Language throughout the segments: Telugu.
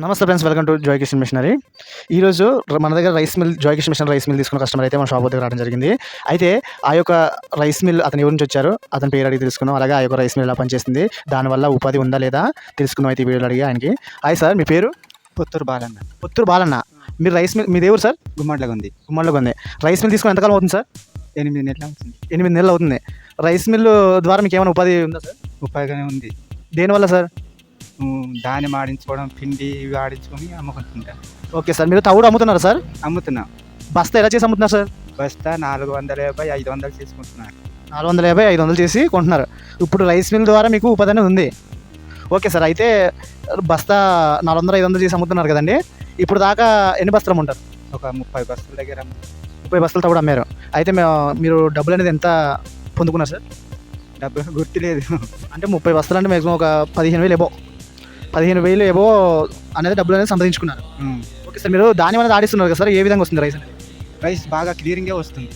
నమస్తే friends, welcome to Joy Kishan machinery. ఈరోజు మన దగ్గర Joy Kishan machine rice mill తీసుకున్న కస్టమర్ అయితే మన షాప్ దగ్గర రావడం జరిగింది. అయితే ఆ యొక్క రైస్ మిల్ అతను ఎవరి నుంచి వచ్చారు, అతని పేరు అడిగి తెలుసుకుందాం. అలాగే ఆ యొక్క రైస్ మిల్ ఎలా పనిచేస్తుంది, దానివల్ల ఉపాధి ఉందా లేదా తెలుసుకుందాం. అయితే ఈ వీడియోలో అడిగి ఆయనకి. హాయ్ సార్, మీ పేరు? పుత్తూరు బాలన్న. పుత్తూరు బాలన్న. మీరు రైస్ మిల్, మీ దేవురు సార్? గుమ్మడిలో ఉంది. గుమ్మడిలో ఉంది. రైస్ మిల్ తీసుకుని ఎంతకాలం అవుతుంది సార్? 8 నెలలు అవుతుంది. 8 నెలలు అవుతుంది. రైస్ మిల్ ద్వారా మీకు ఏమైనా ఉపాధి ఉందా సార్? ఉపయోగమే ఉంది. దేనివల్ల సార్? ధాన్యం ఆడించుకోవడం, పిండి ఇవి ఆడించుకొని అమ్ముకుంటుంటా. ఓకే సార్, మీరు తవుడు అమ్ముతున్నారా సార్? అమ్ముతున్నా. బస్తా ఎలా చేసి అమ్ముతున్నారు సార్? బస్తా 450, 500 తీసుకుంటున్నారు. 450, 500 చేసి కొంటున్నారు. ఇప్పుడు రైస్ మిల్ ద్వారా మీకు ఉపాధి అనేది ఉంది. ఓకే సార్, అయితే బస్తా 400, 500 చేసి అమ్ముతున్నారు కదండి. ఇప్పుడు దాకా ఎన్ని బస్తాలు అమ్ముంటారు? ఒక 30 బస్తాల దగ్గర 30 బస్తాలు తవుడు అమ్మారు. అయితే మీరు డబ్బులు అనేది ఎంత పొందుకున్నారు సార్? డబ్బు గుర్తులేదు. అంటే 30 బస్తాలు అంటే మ్యాక్సిమం ఒక 15,000 ఏవో అనేది డబ్బులు అనేది సంపాదించుకున్నారు. ఓకే సార్, మీరు ధాన్యం అనేది ఆడిస్తున్నారు కదా సార్, ఏ విధంగా వస్తుంది రైస్ అనేది? రైస్ బాగా క్లియరింగే వస్తుంది.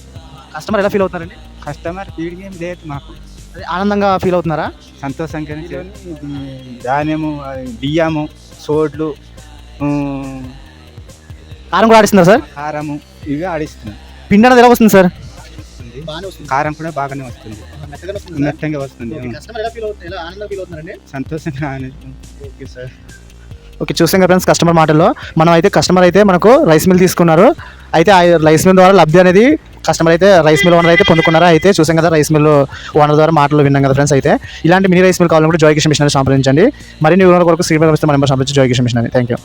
కస్టమర్ ఎలా ఫీల్ అవుతున్నారండి? కస్టమర్ ఫీడింగ్ ఏం లేదు మాకు. అదే ఆనందంగా ఫీల్ అవుతున్నారా? సంతోషంగా ధాన్యము, బియ్యము, సోడ్లు, కారం కూడా ఆడిస్తున్నారు సార్? కారము ఇవి ఆడిస్తున్నాం. పిండి అనేది ఎలా వస్తుంది సార్? కారం కూడా బాగానే వస్తుంది, మెత్తగా వస్తుంది. సంతోషంగా ఓకే, చూసాం కదా ఫ్రెండ్స్ కస్టమర్ మాటల్లో. కస్టమర్ అయితే మనకు రైస్ మిల్ తీసుకున్నారు. అయితే ఆ రైస్ మిల్ ద్వారా లబ్ధి అనేది కస్టమర్ అయితే రైస్ మిల్ ఓనర్ అయితే పొందుకున్నారా? అయితే చూసాం కదా రైస్ మిల్ ఓనర్ ద్వారా మాటలు విన్నాం కదా ఫ్రెండ్స్. అయితే ఇలాంటి మినీ రైస్ మిల్ కావాలనుకుంటే జాయ్ కిషన్ మిషనరీ సంప్రదించండి. మరిన్ని ఓనర్ కొరకు శ్రీపతి మన నెంబర్ సంప్రదించి Joy Kishan machinery. Thank you.